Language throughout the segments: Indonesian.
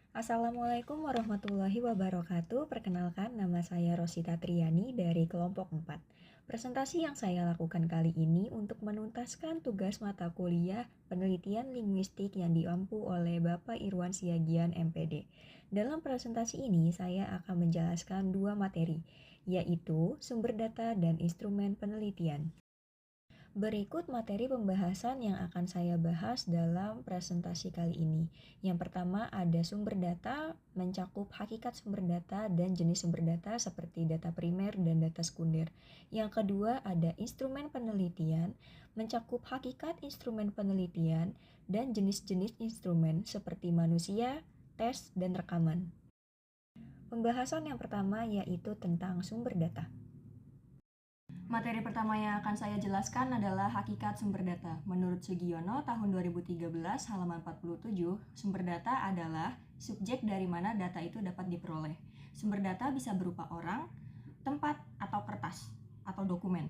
Assalamualaikum warahmatullahi wabarakatuh. Perkenalkan, nama saya Rosita Triani dari kelompok 4. Presentasi yang saya lakukan kali ini untuk menuntaskan tugas mata kuliah penelitian linguistik yang diampu oleh Bapak Irwan Siagian MPD. Dalam presentasi ini, saya akan menjelaskan dua materi, yaitu sumber data dan instrumen penelitian. Berikut materi pembahasan yang akan saya bahas dalam presentasi kali ini. Yang pertama ada sumber data, mencakup hakikat sumber data dan jenis sumber data seperti data primer dan data sekunder. Yang kedua ada instrumen penelitian, mencakup hakikat instrumen penelitian dan jenis-jenis instrumen seperti manusia, tes, dan rekaman. Pembahasan yang pertama yaitu tentang sumber data. Materi pertama yang akan saya jelaskan adalah hakikat sumber data. Menurut Sugiono tahun 2013 halaman 47, sumber data adalah subjek dari mana data itu dapat diperoleh. Sumber data bisa berupa orang, tempat, atau kertas, atau dokumen.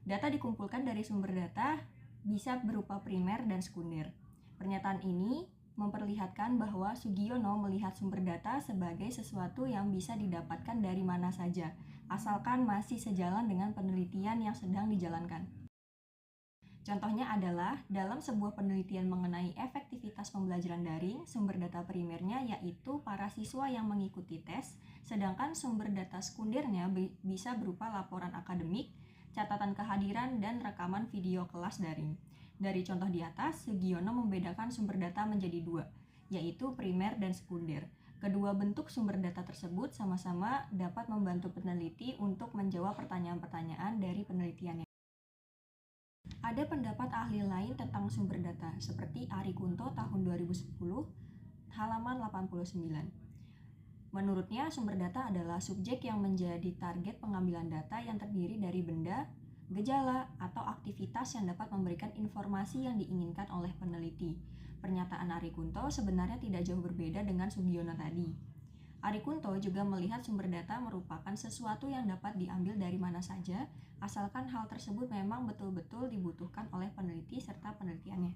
Data dikumpulkan dari sumber data bisa berupa primer dan sekunder. Pernyataan ini memperlihatkan bahwa Sugiono melihat sumber data sebagai sesuatu yang bisa didapatkan dari mana saja, asalkan masih sejalan dengan penelitian yang sedang dijalankan. Contohnya adalah dalam sebuah penelitian mengenai efektivitas pembelajaran daring, sumber data primernya yaitu para siswa yang mengikuti tes, sedangkan sumber data sekundernya bisa berupa laporan akademik, catatan kehadiran, dan rekaman video kelas daring. Dari contoh di atas, Sugiono membedakan sumber data menjadi dua, yaitu primer dan sekunder. Kedua bentuk sumber data tersebut sama-sama dapat membantu peneliti untuk menjawab pertanyaan-pertanyaan dari penelitiannya. Ada pendapat ahli lain tentang sumber data, seperti Ari Kunto tahun 2010, halaman 89. Menurutnya, sumber data adalah subjek yang menjadi target pengambilan data yang terdiri dari benda, gejala, atau aktivitas yang dapat memberikan informasi yang diinginkan oleh peneliti. Pernyataan Ari Kunto sebenarnya tidak jauh berbeda dengan Sugiono tadi. Ari Kunto juga melihat sumber data merupakan sesuatu yang dapat diambil dari mana saja, asalkan hal tersebut memang betul-betul dibutuhkan oleh peneliti serta penelitiannya.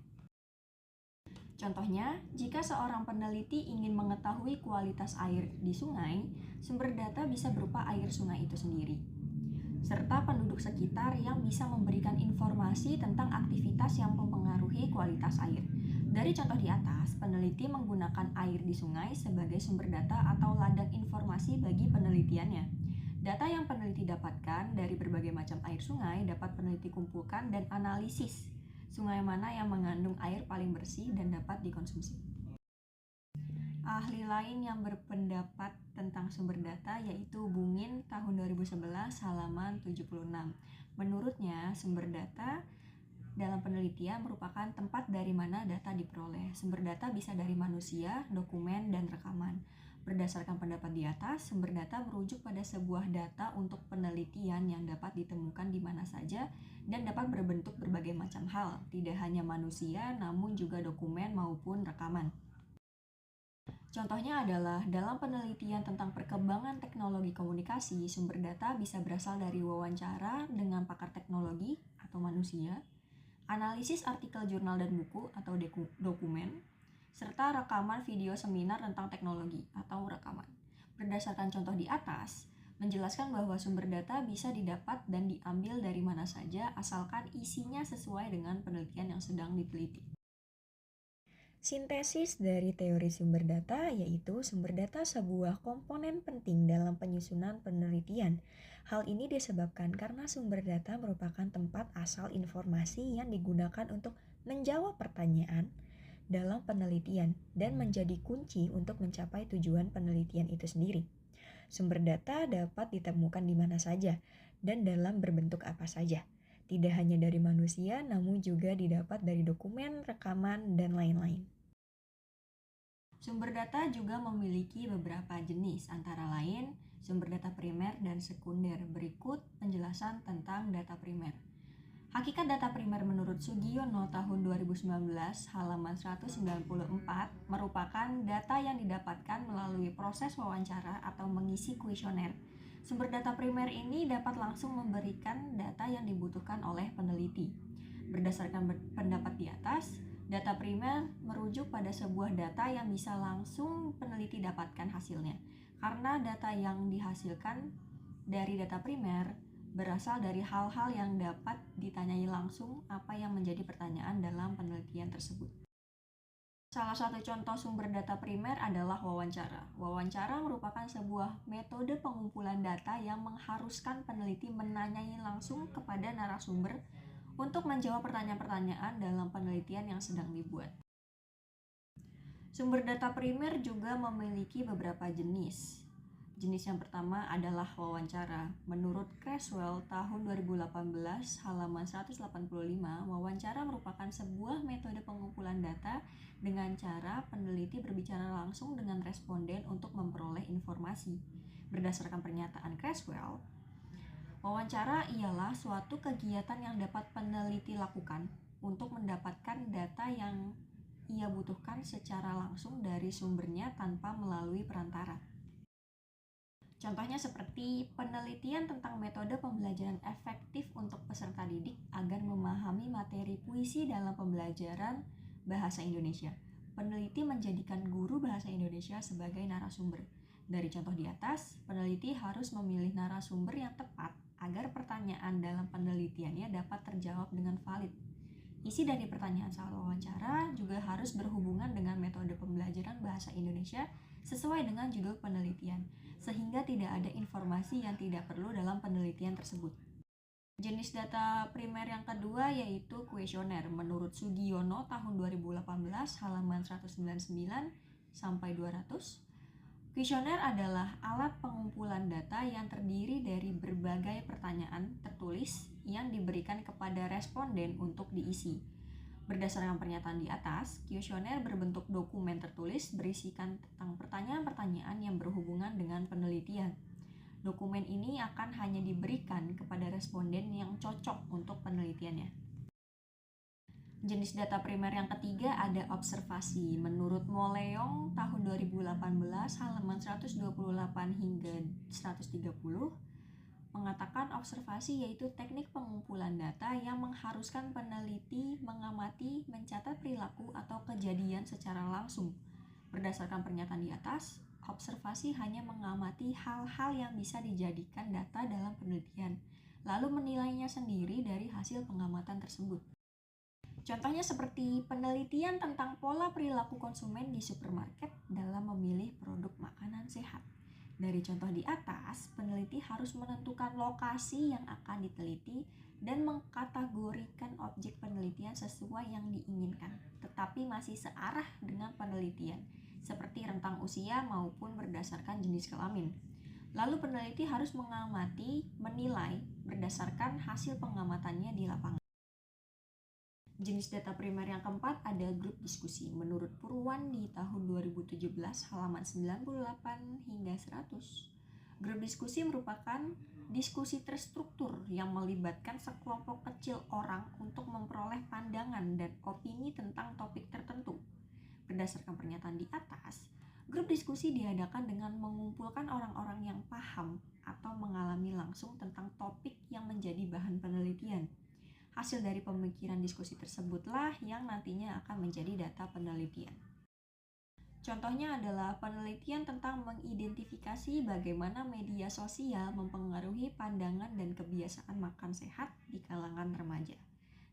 Contohnya, jika seorang peneliti ingin mengetahui kualitas air di sungai, sumber data bisa berupa air sungai itu sendiri, serta penduduk sekitar yang bisa memberikan informasi tentang aktivitas yang mempengaruhi kualitas air. Dari contoh di atas, peneliti menggunakan air di sungai sebagai sumber data atau ladang informasi bagi penelitiannya. Data yang peneliti dapatkan dari berbagai macam air sungai dapat peneliti kumpulkan dan analisis sungai mana yang mengandung air paling bersih dan dapat dikonsumsi. Ahli lain yang berpendapat tentang sumber data yaitu Bungin tahun 2011 halaman 76. Menurutnya, sumber data dalam penelitian merupakan tempat dari mana data diperoleh. Sumber data bisa dari manusia, dokumen, dan rekaman. Berdasarkan pendapat di atas, sumber data merujuk pada sebuah data untuk penelitian yang dapat ditemukan di mana saja dan dapat berbentuk berbagai macam hal, tidak hanya manusia, namun juga dokumen maupun rekaman. Contohnya adalah dalam penelitian tentang perkembangan teknologi komunikasi, sumber data bisa berasal dari wawancara dengan pakar teknologi atau manusia, analisis artikel jurnal dan buku atau dokumen, serta rekaman video seminar tentang teknologi atau rekaman. Berdasarkan contoh di atas, menjelaskan bahwa sumber data bisa didapat dan diambil dari mana saja asalkan isinya sesuai dengan penelitian yang sedang diteliti. Sintesis dari teori sumber data yaitu sumber data sebuah komponen penting dalam penyusunan penelitian. Hal ini disebabkan karena sumber data merupakan tempat asal informasi yang digunakan untuk menjawab pertanyaan dalam penelitian dan menjadi kunci untuk mencapai tujuan penelitian itu sendiri. Sumber data dapat ditemukan di mana saja dan dalam berbentuk apa saja. Tidak hanya dari manusia, namun juga didapat dari dokumen, rekaman, dan lain-lain. Sumber data juga memiliki beberapa jenis, antara lain sumber data primer dan sekunder. Berikut penjelasan tentang data primer. Hakikat data primer menurut Sugiono tahun 2019 halaman 194 merupakan data yang didapatkan melalui proses wawancara atau mengisi kuesioner. Sumber data primer ini dapat langsung memberikan data yang dibutuhkan oleh peneliti. Berdasarkan pendapat di atas, Data primer merujuk pada sebuah data yang bisa langsung peneliti dapatkan hasilnya. Karena data yang dihasilkan dari data primer berasal dari hal-hal yang dapat ditanyai langsung apa yang menjadi pertanyaan dalam penelitian tersebut. Salah satu contoh sumber data primer adalah wawancara. Wawancara merupakan sebuah metode pengumpulan data yang mengharuskan peneliti menanyai langsung kepada narasumber untuk menjawab pertanyaan-pertanyaan dalam penelitian yang sedang dibuat. Sumber data primer juga memiliki beberapa jenis. Jenis yang pertama adalah wawancara. Menurut Creswell tahun 2018 halaman 185, wawancara merupakan sebuah metode pengumpulan data dengan cara peneliti berbicara langsung dengan responden untuk memperoleh informasi. Berdasarkan pernyataan Creswell, wawancara ialah suatu kegiatan yang dapat peneliti lakukan untuk mendapatkan data yang ia butuhkan secara langsung dari sumbernya tanpa melalui perantara. Contohnya seperti penelitian tentang metode pembelajaran efektif untuk peserta didik agar memahami materi puisi dalam pembelajaran bahasa Indonesia. Peneliti menjadikan guru bahasa Indonesia sebagai narasumber. Dari contoh di atas, peneliti harus memilih narasumber yang tepat agar pertanyaan dalam penelitiannya dapat terjawab dengan valid. Isi dari pertanyaan saat wawancara juga harus berhubungan dengan metode pembelajaran bahasa Indonesia sesuai dengan judul penelitian, sehingga tidak ada informasi yang tidak perlu dalam penelitian tersebut. Jenis data primer yang kedua yaitu kuesioner. Menurut Sugiono tahun 2018 halaman 199 sampai 200, kuesioner adalah alat pengumpulan data yang terdiri dari berbagai pertanyaan tertulis yang diberikan kepada responden untuk diisi. Berdasarkan pernyataan di atas, kuesioner berbentuk dokumen tertulis berisikan tentang pertanyaan-pertanyaan yang berhubungan dengan penelitian. Dokumen ini akan hanya diberikan kepada responden yang cocok untuk penelitiannya. Jenis data primer yang ketiga ada observasi. Menurut Moleong tahun 2018 halaman 128 hingga 130, mengatakan observasi yaitu teknik pengumpulan data yang mengharuskan peneliti mengamati, mencatat perilaku atau kejadian secara langsung. Berdasarkan pernyataan di atas, observasi hanya mengamati hal-hal yang bisa dijadikan data dalam penelitian, lalu menilainya sendiri dari hasil pengamatan tersebut. Contohnya seperti penelitian tentang pola perilaku konsumen di supermarket dalam memilih produk makanan sehat. Dari contoh di atas, peneliti harus menentukan lokasi yang akan diteliti dan mengkategorikan objek penelitian sesuai yang diinginkan, tetapi masih searah dengan penelitian, seperti rentang usia maupun berdasarkan jenis kelamin. Lalu peneliti harus mengamati, menilai berdasarkan hasil pengamatannya di lapangan. Jenis data primer yang keempat ada grup diskusi. Menurut Purwan di tahun 2017 halaman 98 hingga 100, grup diskusi merupakan diskusi terstruktur yang melibatkan sekelompok kecil orang untuk memperoleh pandangan dan opini tentang topik tertentu. Berdasarkan pernyataan di atas, grup diskusi diadakan dengan mengumpulkan orang-orang yang paham atau mengalami langsung tentang topik yang menjadi bahan penelitian. Hasil dari pemikiran diskusi tersebutlah yang nantinya akan menjadi data penelitian. Contohnya adalah penelitian tentang mengidentifikasi bagaimana media sosial mempengaruhi pandangan dan kebiasaan makan sehat di kalangan remaja.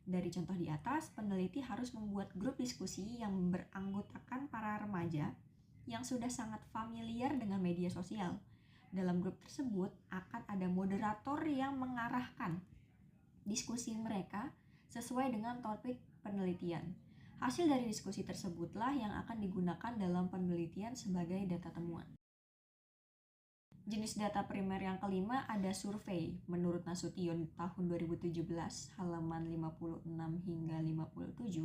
Dari contoh di atas, peneliti harus membuat grup diskusi yang beranggotakan para remaja yang sudah sangat familiar dengan media sosial. Dalam grup tersebut akan ada moderator yang mengarahkan diskusi mereka sesuai dengan topik penelitian. Hasil dari diskusi tersebutlah yang akan digunakan dalam penelitian sebagai data temuan. Jenis data primer yang kelima ada survei. Menurut Nasution tahun 2017 halaman 56 hingga 57,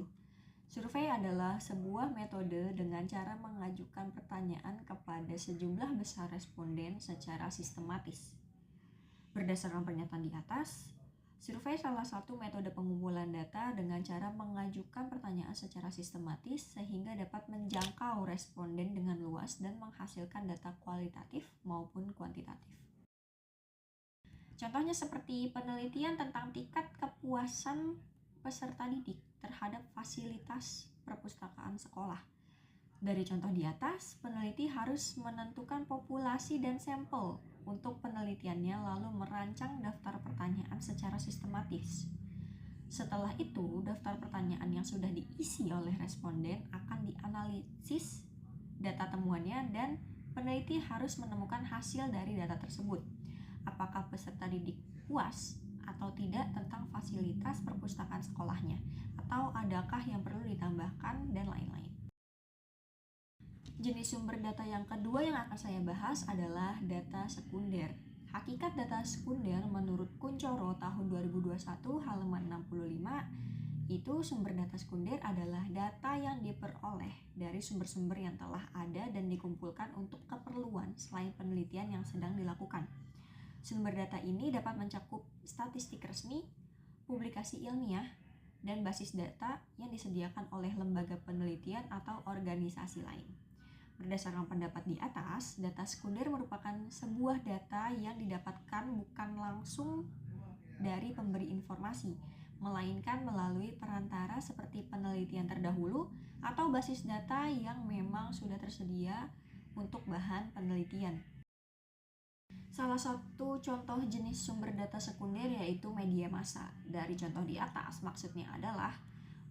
survei adalah sebuah metode dengan cara mengajukan pertanyaan kepada sejumlah besar responden secara sistematis. Berdasarkan pernyataan di atas, survei salah satu metode pengumpulan data dengan cara mengajukan pertanyaan secara sistematis sehingga dapat menjangkau responden dengan luas dan menghasilkan data kualitatif maupun kuantitatif. Contohnya seperti penelitian tentang tingkat kepuasan peserta didik terhadap fasilitas perpustakaan sekolah. Dari contoh di atas, peneliti harus menentukan populasi dan sampel untuk penelitiannya lalu merancang daftar pertanyaan secara sistematis. Setelah itu, daftar pertanyaan yang sudah diisi oleh responden akan dianalisis data temuannya dan peneliti harus menemukan hasil dari data tersebut. Apakah peserta didik puas atau tidak tentang fasilitas perpustakaan sekolahnya, atau adakah yang perlu ditambahkan, dan lain-lain. Jenis sumber data yang kedua yang akan saya bahas adalah data sekunder. Hakikat data sekunder menurut Kuncoro tahun 2021 halaman 65, itu sumber data sekunder adalah data yang diperoleh dari sumber-sumber yang telah ada dan dikumpulkan untuk keperluan selain penelitian yang sedang dilakukan. Sumber data ini dapat mencakup statistik resmi, publikasi ilmiah, dan basis data yang disediakan oleh lembaga penelitian atau organisasi lain. Berdasarkan pendapat di atas, data sekunder merupakan sebuah data yang didapatkan bukan langsung dari pemberi informasi, melainkan melalui perantara seperti penelitian terdahulu atau basis data yang memang sudah tersedia untuk bahan penelitian. Salah satu contoh jenis sumber data sekunder yaitu media massa. Dari contoh di atas, maksudnya adalah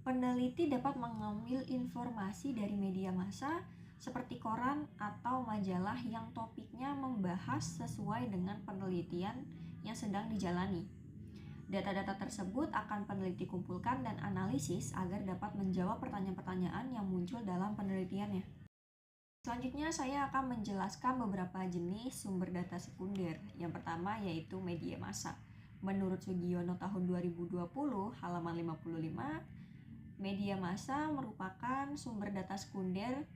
peneliti dapat mengambil informasi dari media massa seperti koran atau majalah yang topiknya membahas sesuai dengan penelitian yang sedang dijalani. Data-data tersebut akan peneliti kumpulkan dan analisis agar dapat menjawab pertanyaan-pertanyaan yang muncul dalam penelitiannya. Selanjutnya saya akan menjelaskan beberapa jenis sumber data sekunder. Yang pertama yaitu media massa. Menurut Sugiono tahun 2020 halaman 55, media massa merupakan sumber data sekunder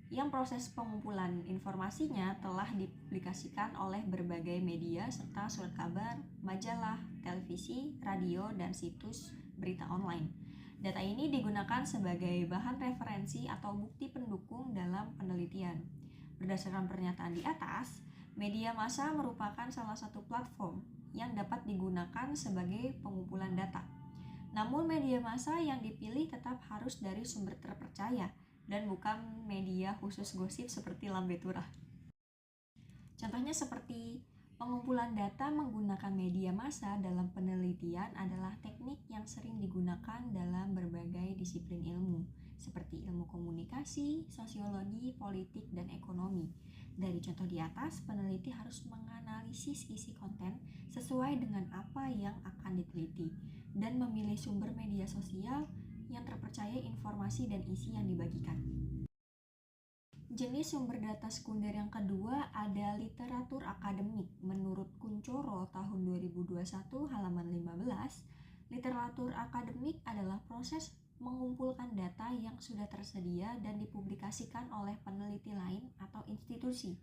yang proses pengumpulan informasinya telah dipublikasikan oleh berbagai media serta surat kabar, majalah, televisi, radio, dan situs berita online. Data ini digunakan sebagai bahan referensi atau bukti pendukung dalam penelitian. Berdasarkan pernyataan di atas, media massa merupakan salah satu platform yang dapat digunakan sebagai pengumpulan data. Namun media massa yang dipilih tetap harus dari sumber terpercaya dan bukan media khusus gosip seperti Lambe Turah. Contohnya seperti pengumpulan data menggunakan media massa dalam penelitian adalah teknik yang sering digunakan dalam berbagai disiplin ilmu, seperti ilmu komunikasi, sosiologi, politik, dan ekonomi. Dari contoh di atas, peneliti harus menganalisis isi konten sesuai dengan apa yang akan diteliti dan memilih sumber media sosial yang terpercaya informasi dan isi yang dibagikan. Jenis sumber data sekunder yang kedua ada literatur akademik. Menurut Kuncoro tahun 2021 halaman 15, literatur akademik adalah proses mengumpulkan data yang sudah tersedia dan dipublikasikan oleh peneliti lain atau institusi.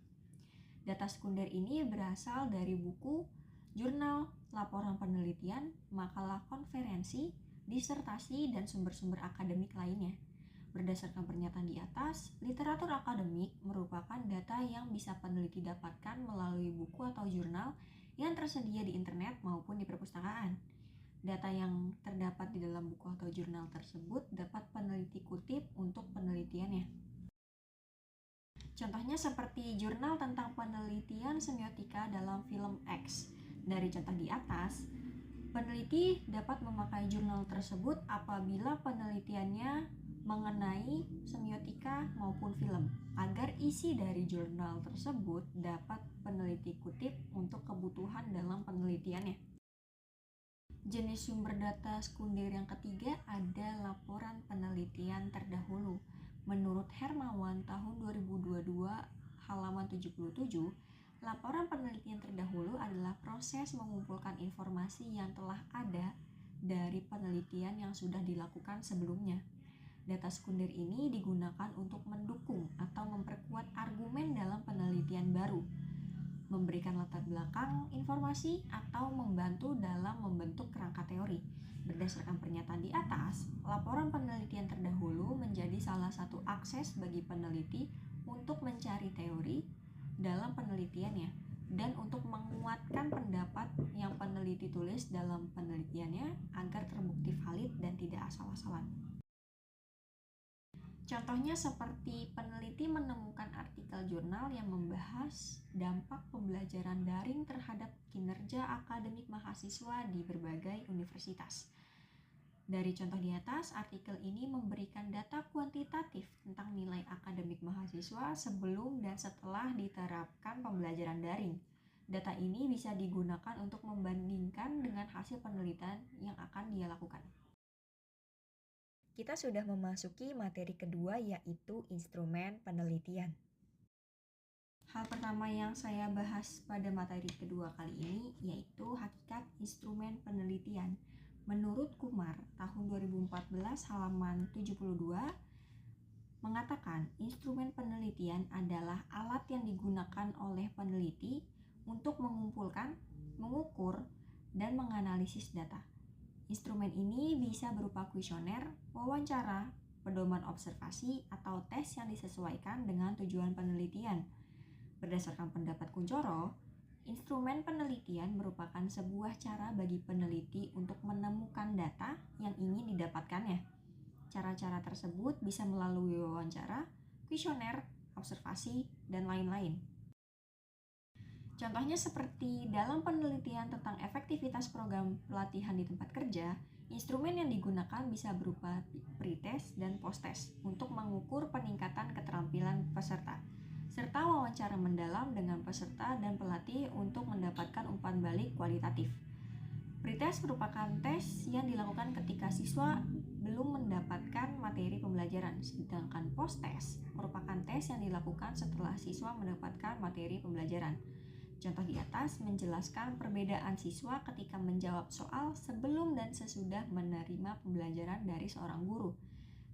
Data sekunder ini berasal dari buku, jurnal, laporan penelitian, makalah konferensi, disertasi, dan sumber-sumber akademik lainnya. Berdasarkan pernyataan di atas, literatur akademik merupakan data yang bisa peneliti dapatkan melalui buku atau jurnal yang tersedia di internet maupun di perpustakaan. Data yang terdapat di dalam buku atau jurnal tersebut dapat peneliti kutip untuk penelitiannya. Contohnya seperti jurnal tentang penelitian semiotika dalam film X. Dari contoh di atas, peneliti dapat memakai jurnal tersebut apabila penelitiannya mengenai semiotika maupun film, agar isi dari jurnal tersebut dapat peneliti kutip untuk kebutuhan dalam penelitiannya. Jenis sumber data sekunder yang ketiga ada laporan penelitian terdahulu. Menurut Hermawan tahun 2022 halaman 77, laporan penelitian terdahulu adalah proses mengumpulkan informasi yang telah ada dari penelitian yang sudah dilakukan sebelumnya. Data sekunder ini digunakan untuk mendukung atau memperkuat argumen dalam penelitian baru, memberikan latar belakang informasi, atau membantu dalam membentuk kerangka teori. Berdasarkan pernyataan di atas, laporan penelitian terdahulu menjadi salah satu akses bagi peneliti untuk mencari teori dalam penelitiannya, dan untuk menguatkan pendapat yang peneliti tulis dalam penelitiannya agar terbukti valid dan tidak asal-asalan. Contohnya seperti peneliti menemukan artikel jurnal yang membahas dampak pembelajaran daring terhadap kinerja akademik mahasiswa di berbagai universitas. Dari contoh di atas, artikel ini memberikan data kuantitatif tentang nilai akademik mahasiswa sebelum dan setelah diterapkan pembelajaran daring. Data ini bisa digunakan untuk membandingkan dengan hasil penelitian yang akan dia lakukan. Kita sudah memasuki materi kedua, yaitu instrumen penelitian. Hal pertama yang saya bahas pada materi kedua kali ini yaitu hakikat instrumen penelitian. Menurut Kumar, tahun 2014 halaman 72 mengatakan instrumen penelitian adalah alat yang digunakan oleh peneliti untuk mengumpulkan, mengukur, dan menganalisis data. Instrumen ini bisa berupa kuesioner, wawancara, pedoman observasi, atau tes yang disesuaikan dengan tujuan penelitian. Berdasarkan pendapat Kuncoro, instrumen penelitian merupakan sebuah cara bagi peneliti untuk menemukan data yang ingin didapatkannya. Cara-cara tersebut bisa melalui wawancara, kuesioner, observasi, dan lain-lain. Contohnya seperti dalam penelitian tentang efektivitas program pelatihan di tempat kerja, instrumen yang digunakan bisa berupa pretest dan posttest untuk mengukur peningkatan keterampilan peserta, serta wawancara mendalam dengan peserta dan pelatih untuk mendapatkan umpan balik kualitatif. Pretest merupakan tes yang dilakukan ketika siswa belum mendapatkan materi pembelajaran, sedangkan posttest merupakan tes yang dilakukan setelah siswa mendapatkan materi pembelajaran. Contoh di atas menjelaskan perbedaan siswa ketika menjawab soal sebelum dan sesudah menerima pembelajaran dari seorang guru.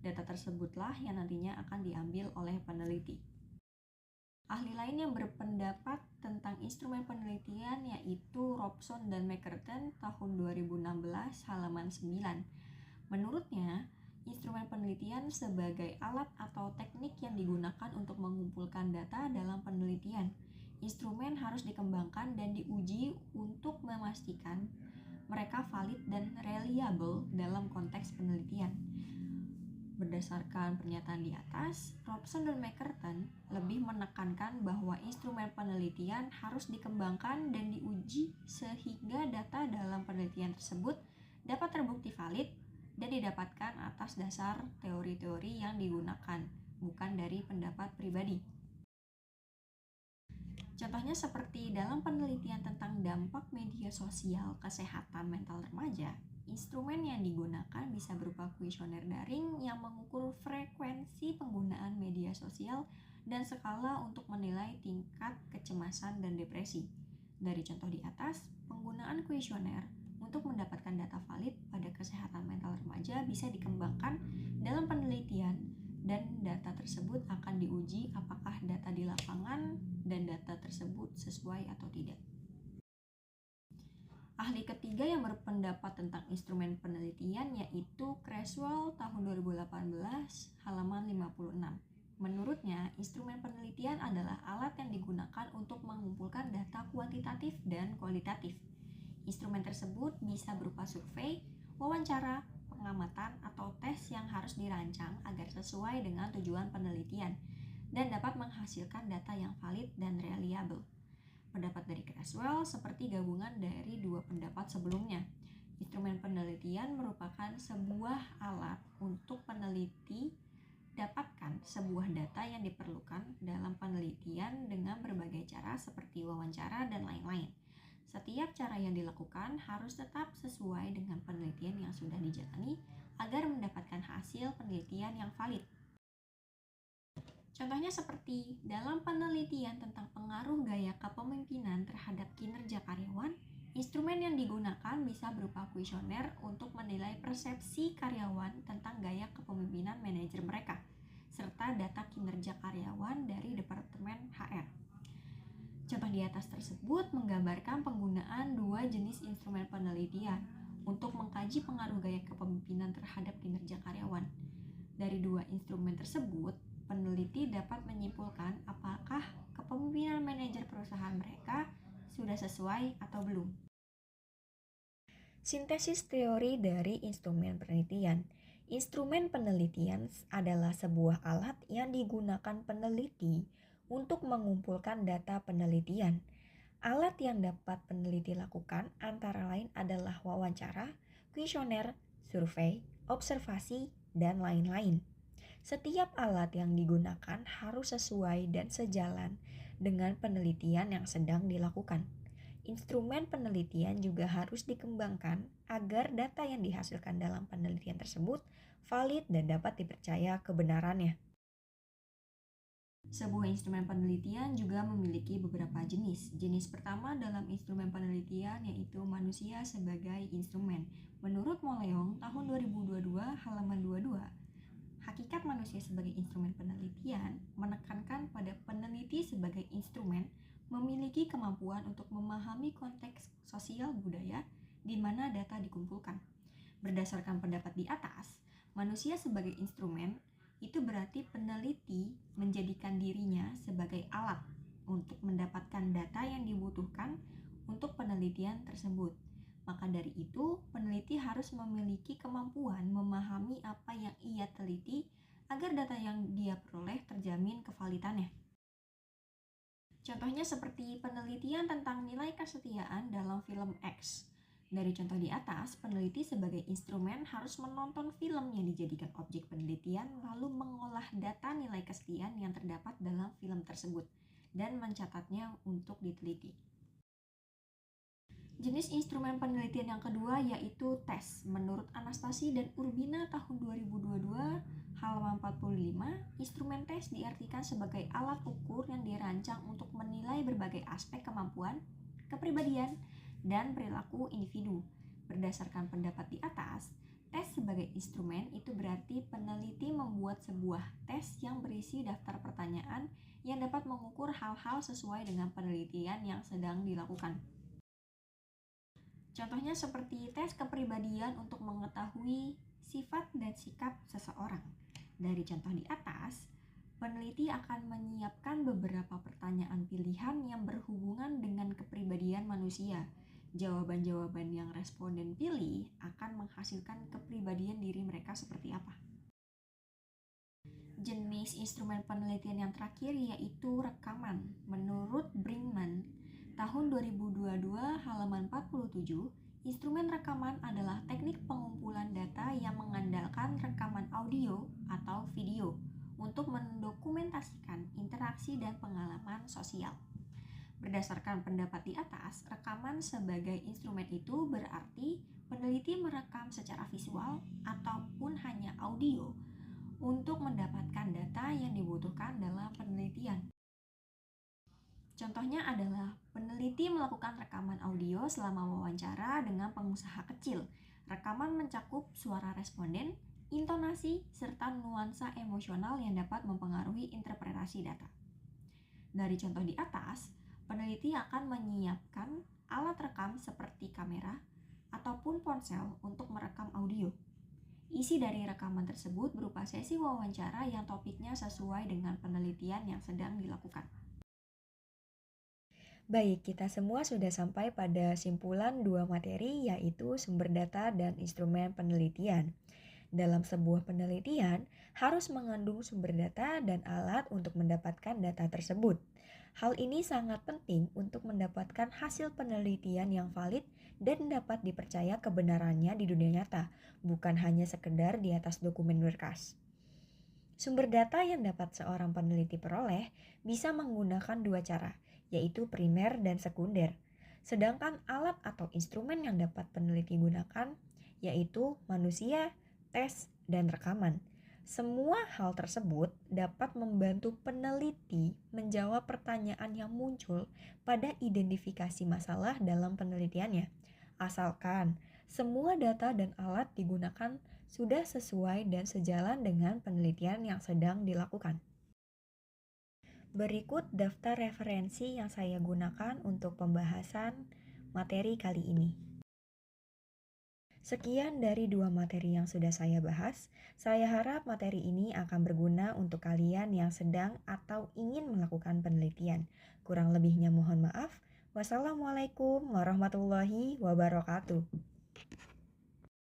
Data tersebutlah yang nantinya akan diambil oleh peneliti. Ahli lain yang berpendapat tentang instrumen penelitian yaitu Robson dan McCartan tahun 2016 halaman 9. Menurutnya, instrumen penelitian sebagai alat atau teknik yang digunakan untuk mengumpulkan data dalam penelitian. Instrumen harus dikembangkan dan diuji untuk memastikan mereka valid dan reliable dalam konteks penelitian. Berdasarkan pernyataan di atas, Robson dan McCartan lebih menekankan bahwa instrumen penelitian harus dikembangkan dan diuji sehingga data dalam penelitian tersebut dapat terbukti valid dan didapatkan atas dasar teori-teori yang digunakan, bukan dari pendapat pribadi. Contohnya seperti dalam penelitian tentang dampak media sosial kesehatan mental remaja, instrumen yang digunakan bisa berupa kuesioner daring yang mengukur frekuensi penggunaan media sosial dan skala untuk menilai tingkat kecemasan dan depresi. Dari contoh di atas, penggunaan kuesioner untuk mendapatkan data valid pada kesehatan mental remaja bisa dikembangkan dalam penelitian dan data tersebut akan diuji apakah data di lapangan dan data tersebut sesuai atau tidak. Ahli ketiga yang berpendapat tentang instrumen penelitian yaitu Creswell tahun 2018 halaman 56. Menurutnya, instrumen penelitian adalah alat yang digunakan untuk mengumpulkan data kuantitatif dan kualitatif. Instrumen tersebut bisa berupa survei, wawancara, pengamatan, atau tes yang harus dirancang agar sesuai dengan tujuan penelitian dan dapat menghasilkan data yang valid dan reliable. Pendapat dari Creswell seperti gabungan dari dua pendapat sebelumnya. Instrumen penelitian merupakan sebuah alat untuk peneliti dapatkan sebuah data yang diperlukan dalam penelitian dengan berbagai cara seperti wawancara dan lain-lain. Setiap cara yang dilakukan harus tetap sesuai dengan penelitian yang sudah dijalani agar mendapatkan hasil penelitian yang valid. Contohnya seperti dalam penelitian tentang pengaruh gaya kepemimpinan terhadap kinerja karyawan, instrumen yang digunakan bisa berupa kuesioner untuk menilai persepsi karyawan tentang gaya kepemimpinan manajer mereka, serta data kinerja karyawan dari Departemen HR. Contoh di atas tersebut menggambarkan penggunaan dua jenis instrumen penelitian untuk mengkaji pengaruh gaya kepemimpinan terhadap kinerja karyawan. Dari dua instrumen tersebut, peneliti dapat menyimpulkan apakah kepemimpinan manajer perusahaan mereka sudah sesuai atau belum. Sintesis teori dari instrumen penelitian. Instrumen penelitian adalah sebuah alat yang digunakan peneliti untuk mengumpulkan data penelitian. Alat yang dapat peneliti lakukan antara lain adalah wawancara, kuesioner, survei, observasi, dan lain-lain. Setiap alat yang digunakan harus sesuai dan sejalan dengan penelitian yang sedang dilakukan. Instrumen penelitian juga harus dikembangkan agar data yang dihasilkan dalam penelitian tersebut valid dan dapat dipercaya kebenarannya. Sebuah instrumen penelitian juga memiliki beberapa jenis. Jenis pertama dalam instrumen penelitian yaitu manusia sebagai instrumen. Menurut Moleong tahun 2022 halaman 22, hakikat manusia sebagai instrumen penelitian menekankan pada peneliti sebagai instrumen memiliki kemampuan untuk memahami konteks sosial budaya di mana data dikumpulkan. Berdasarkan pendapat di atas, manusia sebagai instrumen itu berarti peneliti menjadikan dirinya sebagai alat untuk mendapatkan data yang dibutuhkan untuk penelitian tersebut. Maka dari itu, peneliti harus memiliki kemampuan memahami apa yang ia teliti agar data yang dia peroleh terjamin kevalitannya. Contohnya seperti penelitian tentang nilai kesetiaan dalam film X. Dari contoh di atas, peneliti sebagai instrumen harus menonton film yang dijadikan objek penelitian lalu mengolah data nilai kesetiaan yang terdapat dalam film tersebut dan mencatatnya untuk diteliti. Jenis instrumen penelitian yang kedua yaitu tes. Menurut Anastasi dan Urbina tahun 2022 halaman 45, instrumen tes diartikan sebagai alat ukur yang dirancang untuk menilai berbagai aspek kemampuan, kepribadian, dan perilaku individu. Berdasarkan pendapat di atas, tes sebagai instrumen itu berarti peneliti membuat sebuah tes yang berisi daftar pertanyaan yang dapat mengukur hal-hal sesuai dengan penelitian yang sedang dilakukan. Contohnya seperti tes kepribadian untuk mengetahui sifat dan sikap seseorang. Dari contoh di atas, peneliti akan menyiapkan beberapa pertanyaan pilihan yang berhubungan dengan kepribadian manusia. Jawaban-jawaban yang responden pilih akan menghasilkan kepribadian diri mereka seperti apa. Jenis instrumen penelitian yang terakhir yaitu rekaman. Menurut Brinkman, tahun 2022 halaman 47, instrumen rekaman adalah teknik pengumpulan data yang mengandalkan rekaman audio atau video untuk mendokumentasikan interaksi dan pengalaman sosial. Berdasarkan pendapat di atas, rekaman sebagai instrumen itu berarti peneliti merekam secara visual ataupun hanya audio untuk mendapatkan data yang dibutuhkan dalam penelitian. Contohnya adalah peneliti melakukan rekaman audio selama wawancara dengan pengusaha kecil. Rekaman mencakup suara responden, intonasi, serta nuansa emosional yang dapat mempengaruhi interpretasi data. Dari contoh di atas, peneliti akan menyiapkan alat rekam seperti kamera ataupun ponsel untuk merekam audio. Isi dari rekaman tersebut berupa sesi wawancara yang topiknya sesuai dengan penelitian yang sedang dilakukan. Baik, kita semua sudah sampai pada simpulan dua materi yaitu sumber data dan instrumen penelitian. Dalam sebuah penelitian harus mengandung sumber data dan alat untuk mendapatkan data tersebut. Hal ini sangat penting untuk mendapatkan hasil penelitian yang valid dan dapat dipercaya kebenarannya di dunia nyata, bukan hanya sekedar di atas dokumen berkas. Sumber data yang dapat seorang peneliti peroleh bisa menggunakan dua cara, yaitu primer dan sekunder. Sedangkan alat atau instrumen yang dapat peneliti gunakan yaitu manusia, tes, dan rekaman. Semua hal tersebut dapat membantu peneliti menjawab pertanyaan yang muncul pada identifikasi masalah dalam penelitiannya. Asalkan semua data dan alat digunakan sudah sesuai dan sejalan dengan penelitian yang sedang dilakukan. Berikut daftar referensi yang saya gunakan untuk pembahasan materi kali ini. Sekian dari dua materi yang sudah saya bahas. Saya harap materi ini akan berguna untuk kalian yang sedang atau ingin melakukan penelitian. Kurang lebihnya mohon maaf. Wassalamualaikum warahmatullahi wabarakatuh.